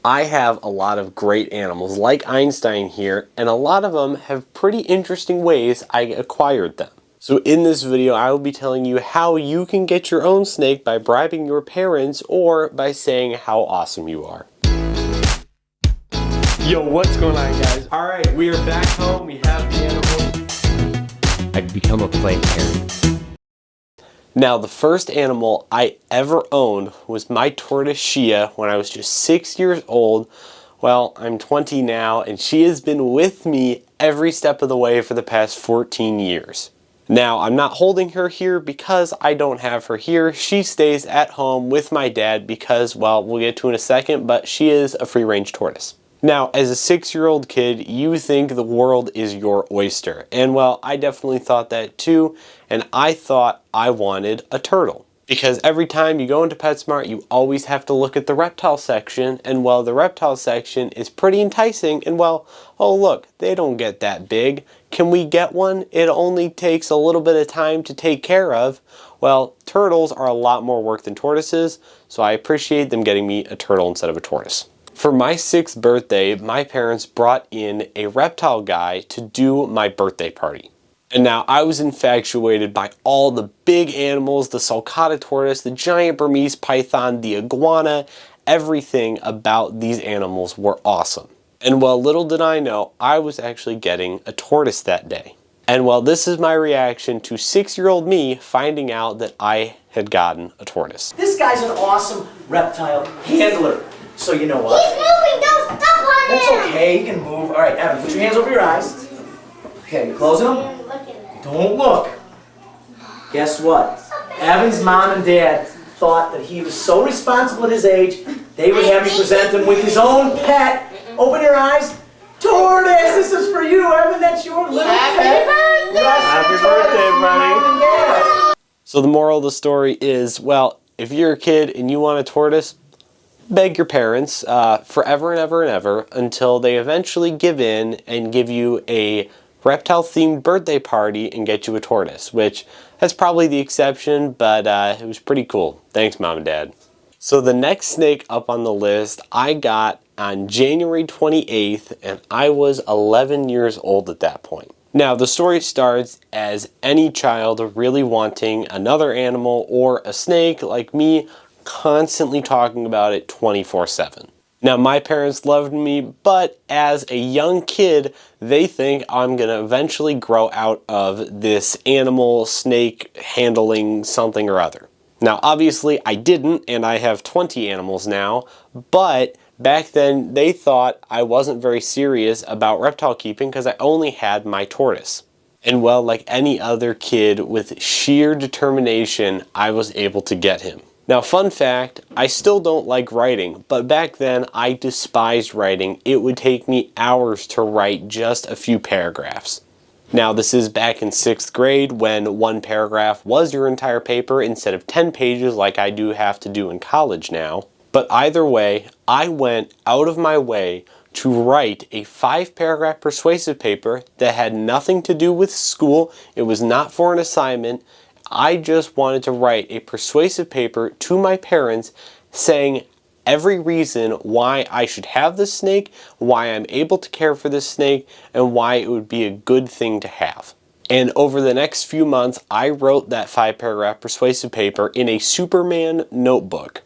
I have a lot of great animals like Einstein here, and a lot of them have pretty interesting ways I acquired them. So in this video, I will be telling you how you can get your own snake by bribing your parents or by saying how awesome you are. Yo, what's going on, guys? Alright, we are back home, we have the animals. I've become a play parent. Now, the first animal I ever owned was my tortoise Shia when I was just 6 years old. Well, I'm 20 now, and she has been with me every step of the way for the past 14 years. Now, I'm not holding her here because I don't have her here. She stays at home with my dad because, well, we'll get to in a second, but she is a free-range tortoise. Now, as a 6-year-old kid, you think the world is your oyster. And well, I definitely thought that too, and I thought I wanted a turtle. Because every time you go into PetSmart, you always have to look at the reptile section, and well, the reptile section is pretty enticing, and well, oh look, they don't get that big. Can we get one? It only takes a little bit of time to take care of. Well, turtles are a lot more work than tortoises, so I appreciate them getting me a turtle instead of a tortoise. For my 6th birthday, my parents brought in a reptile guy to do my birthday party. And now I was infatuated by all the big animals, the sulcata tortoise, the giant Burmese python, the iguana. Everything about these animals were awesome. And well, little did I know, I was actually getting a tortoise that day. And well, this is my reaction to 6-year-old me finding out that I had gotten a tortoise. This guy's an awesome reptile handler. So you know what? He's moving, don't step on him! That's okay, you can move. All right, Evan, put your hands over your eyes. Okay, you closing them? Look at it. Don't look. Guess what? Evan's mom and dad thought that he was so responsible at his age, they would have me present him with his own pet. Open your eyes. Tortoise, this is for you, Evan. That's your little pet. Happy birthday, buddy! So the moral of the story is, well, if you're a kid and you want a tortoise, beg your parents forever and ever and ever until they eventually give in and give you a reptile-themed birthday party and get you a tortoise, which that's probably the exception, but it was pretty cool. Thanks, Mom and Dad. So the next snake up on the list I got on January 28th, and I was 11 years old at that point. Now, the story starts as any child really wanting another animal or a snake like me, constantly talking about it 24/7. Now, my parents loved me, but as a young kid, they think I'm gonna eventually grow out of this animal, snake handling something or other. Now, obviously I didn't, and I have 20 animals now, but back then they thought I wasn't very serious about reptile keeping because I only had my tortoise. And well, like any other kid with sheer determination, I was able to get him. Now, fun fact, I still don't like writing, but back then I despised writing. It would take me hours to write just a few paragraphs. Now, this is back in 6th grade when one paragraph was your entire paper instead of 10 pages like I do have to do in college now. But either way, I went out of my way to write a 5-paragraph persuasive paper that had nothing to do with school. It was not for an assignment. I just wanted to write a persuasive paper to my parents saying every reason why I should have this snake, why I'm able to care for this snake, and why it would be a good thing to have. And over the next few months, I wrote that 5-paragraph persuasive paper in a Superman notebook.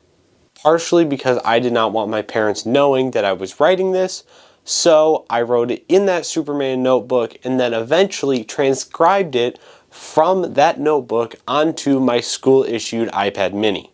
Partially because I did not want my parents knowing that I was writing this, so I wrote it in that Superman notebook and then eventually transcribed it from that notebook onto my school-issued iPad mini.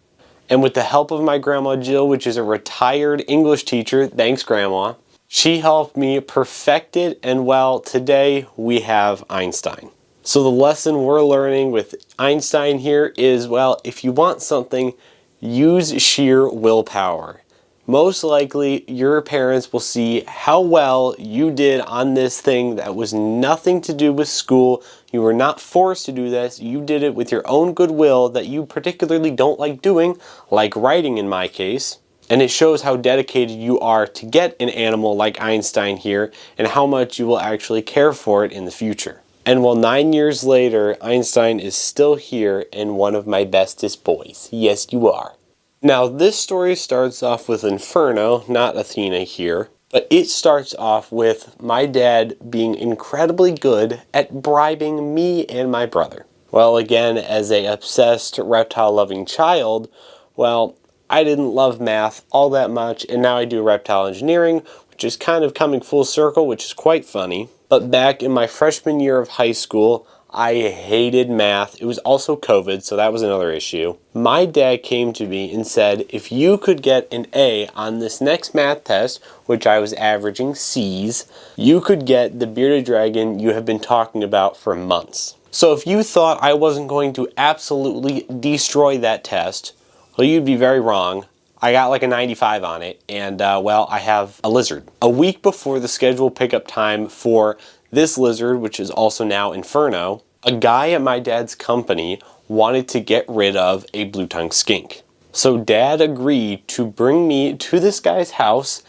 And with the help of my grandma Jill, which is a retired English teacher, thanks Grandma, she helped me perfect it, and well, today we have Einstein. So the lesson we're learning with Einstein here is, well, if you want something, use sheer willpower. Most likely, your parents will see how well you did on this thing that was nothing to do with school. You were not forced to do this. You did it with your own goodwill that you particularly don't like doing, like writing in my case. And it shows how dedicated you are to get an animal like Einstein here and how much you will actually care for it in the future. And well, 9 years later, Einstein is still here and one of my bestest boys. Yes, you are. Now, this story starts off with Inferno, not Athena here, but it starts off with my dad being incredibly good at bribing me and my brother. Well, again, as a obsessed reptile-loving child, well, I didn't love math all that much, and now I do reptile engineering, which is kind of coming full circle, which is quite funny. But back in my freshman year of high school, I hated math. It was also COVID, so that was another issue. My dad came to me and said, if you could get an A on this next math test, which I was averaging C's, you could get the bearded dragon you have been talking about for months. So if you thought I wasn't going to absolutely destroy that test, well, you'd be very wrong. I got like a 95 on it, and well, I have a lizard. A week before the scheduled pickup time for this lizard, which is also now Inferno, a guy at my dad's company wanted to get rid of a blue-tongued skink. So Dad agreed to bring me to this guy's house,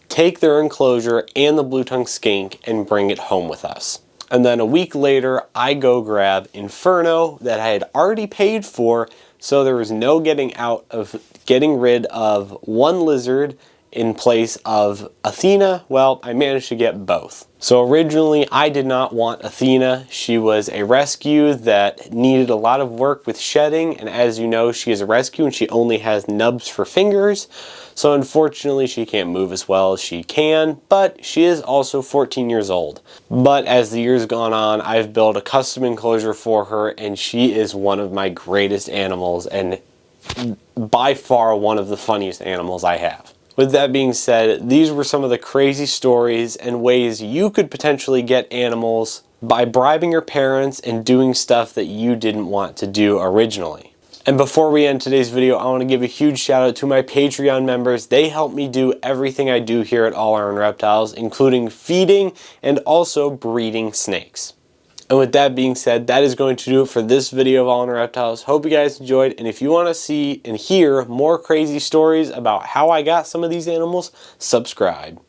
take their enclosure and the blue-tongued skink, and bring it home with us. And then a week later, I go grab Inferno that I had already paid for, so there was no getting rid of one lizard in place of Athena. Well, I managed to get both. So originally, I did not want Athena. She was a rescue that needed a lot of work with shedding, and as you know, she is a rescue and she only has nubs for fingers. So unfortunately, she can't move as well as she can, but she is also 14 years old. But as the years gone on, I've built a custom enclosure for her, and she is one of my greatest animals, and by far one of the funniest animals I have. With that being said, these were some of the crazy stories and ways you could potentially get animals by bribing your parents and doing stuff that you didn't want to do originally. And before we end today's video, I want to give a huge shout out to my Patreon members. They help me do everything I do here at All Iron Reptiles, including feeding and also breeding snakes. And with that being said, that is going to do it for this video of All Iron Reptiles. Hope you guys enjoyed, and if you want to see and hear more crazy stories about how I got some of these animals, subscribe.